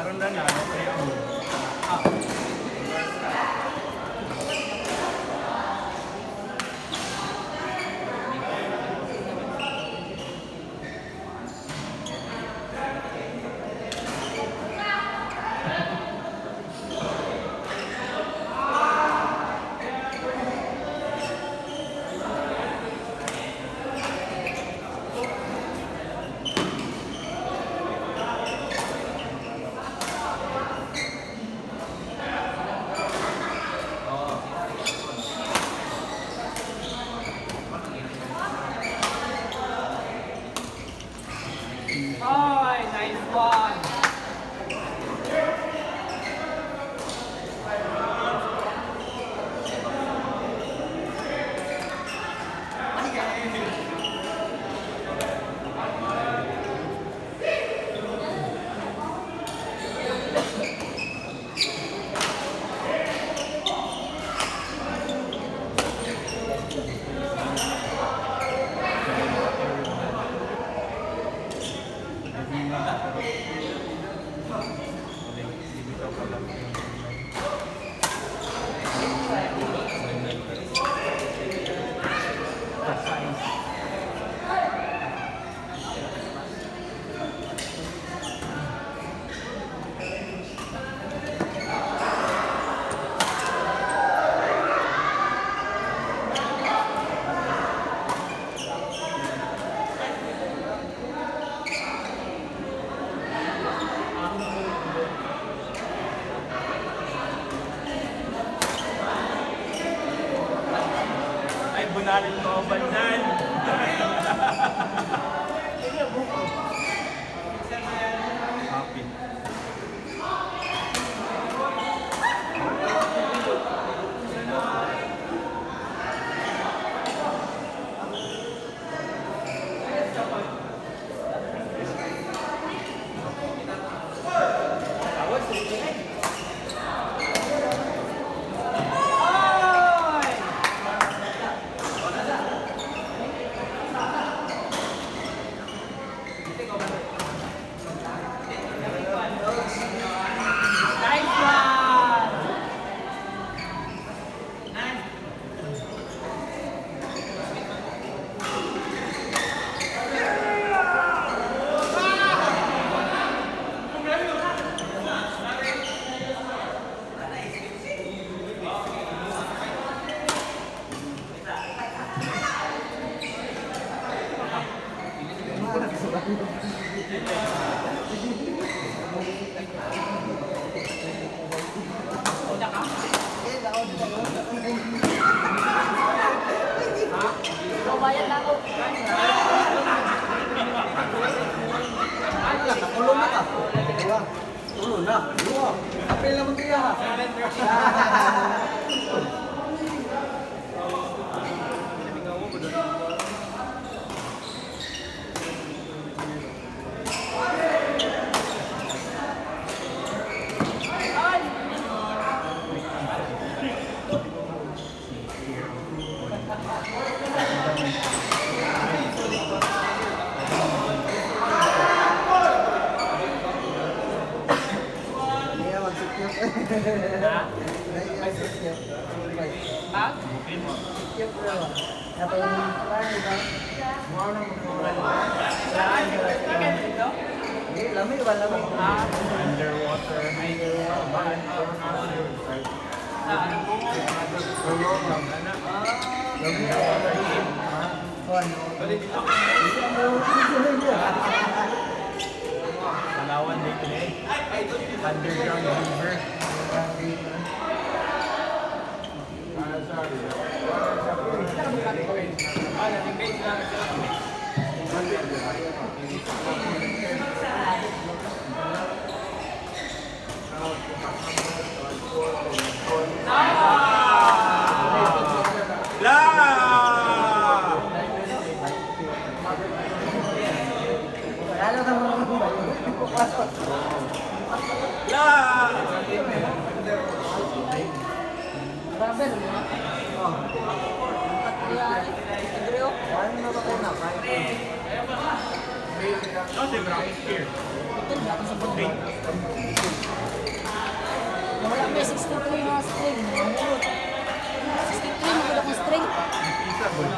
Karon na na. Ay, nice one. Bunarin mo bandan. Happy. Bayad na ako. Nakulong na ka. Tulong na. Apel naman kaya ha. Lamig ba? Lamig. Underwater. Sa ano po? Palawan Lake Lake. Underground river. La! Lalo ka mga La! Rubber, no? Oh, Patriari. Andreo. ano na ba kayo na? No, the ground is here. Ito, dapat sa bundok. Wait. Wala may 63 na string. Namulot. 63 na wala kong string. Pizza boy.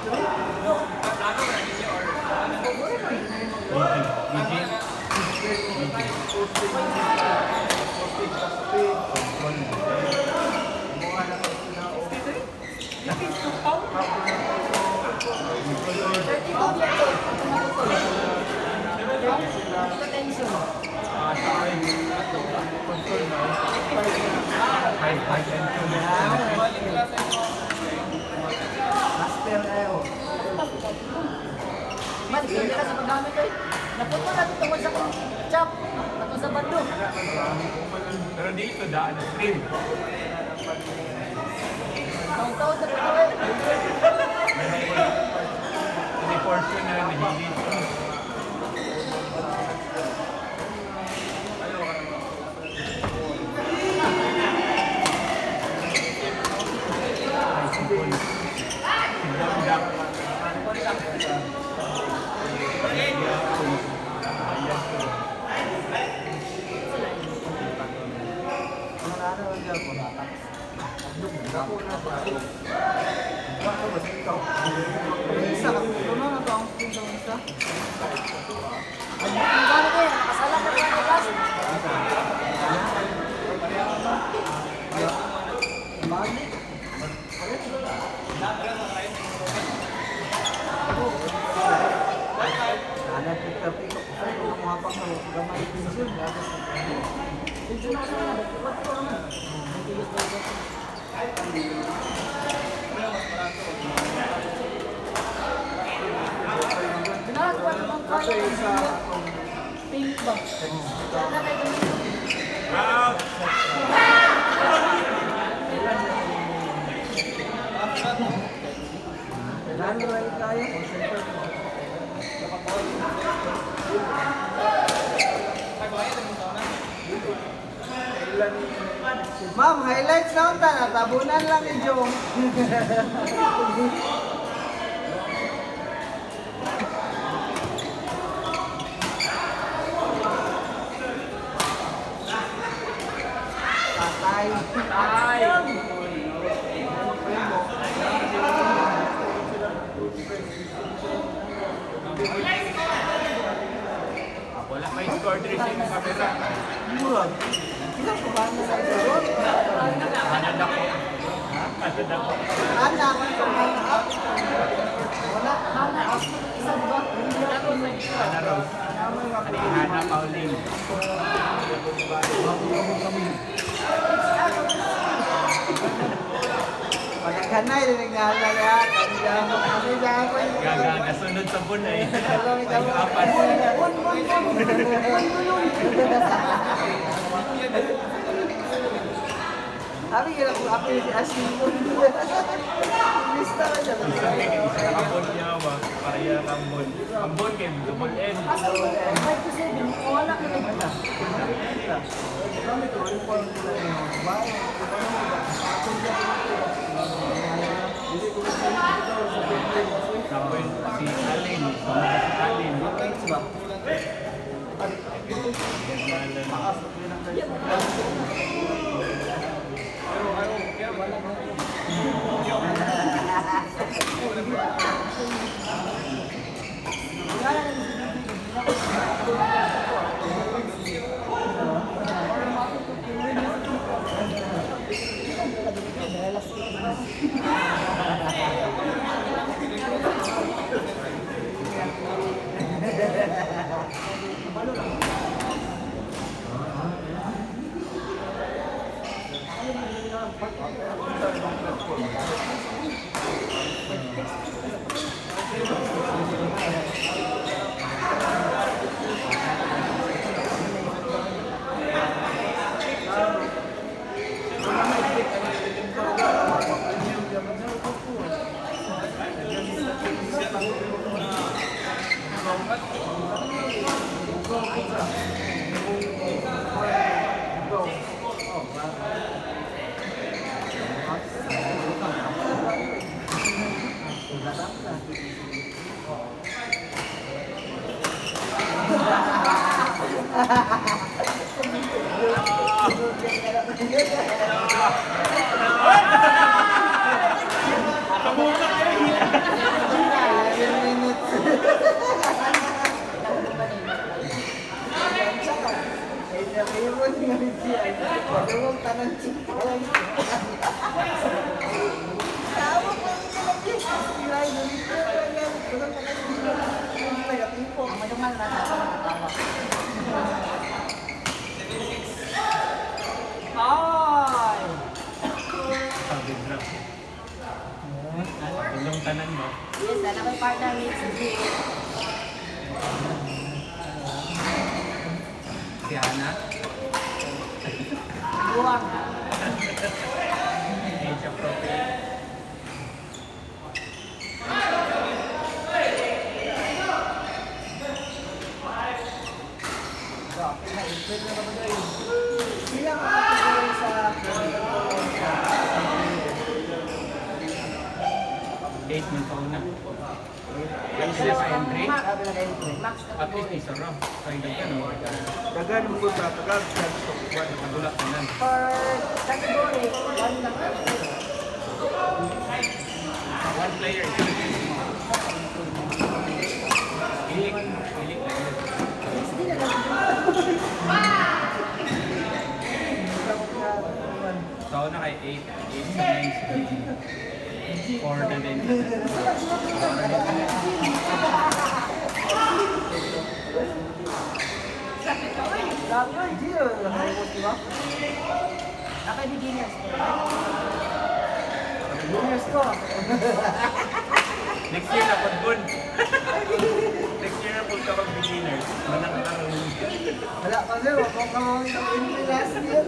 Master kayo. Man, hindi ka sa paggamit eh. Napunta na dito sa kong chop. Ato sa bando. Pero dito daan ang stream. Taon-taon na ito eh. May portion na nahihit. Ano na dyan po? Ako na ba? Ako ba ikaw? Isa ka. Ano na ba ang pindang isa? Ang gamit eh. Nakasalang na rin ang gas. Mali. Anak kita pero kung mapang mo gamay pinsul dapat. Medyo na sa mga. Ba't ko naman? Ginagawa naman kayo. Pink ba? Wala kayo ganito. Out! Lalo rin tayo. Ma'am, highlights na unta na tabunan lang ni Jong. Tatay. Wala may score 3 sa yung camera. Murag. Ilang kumain na sa ito? Hanad ako. Hanad ako. Anak, wala. Hana, isa ba? Hana Rose. Hana Pauline. Pagkakanay, rinigala niya. Kami dyan ko yung... Gagasunod sa bunay. Alam Ay, apat. Sabi ko lang kung ako yung asin ko. Lista ka siya. Isa nakabon niya ba? Pareha kambon. Kambon kay double N. Asa mo? 5 to 7. Wala ka na. Kami ko, yung form nila yung bahay. Tapos si Alin. Si Alin. Ang madungal na sa tawa. Ay! Sabi na. Tulong tanan mo. Yes, na may partner ni si Jay. Si Ana. Buwang. Age appropriate. Eight man pa una. Yung sila sa entry. Max. At least isa raw. Kaya ka no. Dagan mo sa tagal sa Madula tanan. For category, one lang. One player. Ilik. Ilik na yun. Hindi na lang. So na kay 8. 8 sa 9. 4 na din. Ako beginners. Next year na pagod. Next year na punta pag beginners. Manang karong. Wala pa sir, wala pa mga entry last year.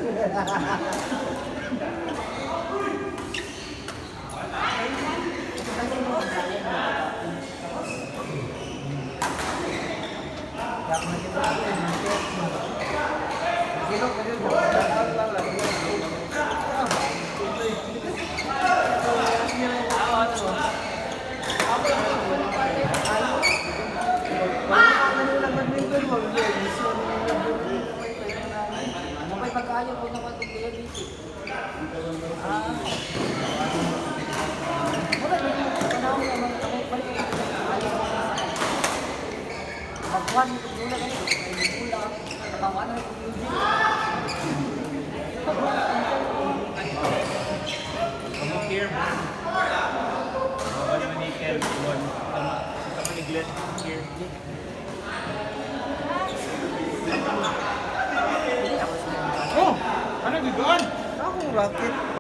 May pagkaayo ko naman itong kuya Vicky. Wala, may panahon naman kami balik na ayaw ko sa magkuhan mo itong mula ganito. Mula, natawa na itong music. Kamu here man. Bawal man ni Kel. Tama ni Glenn here. Oh! Ano gagawin? Akong rocket.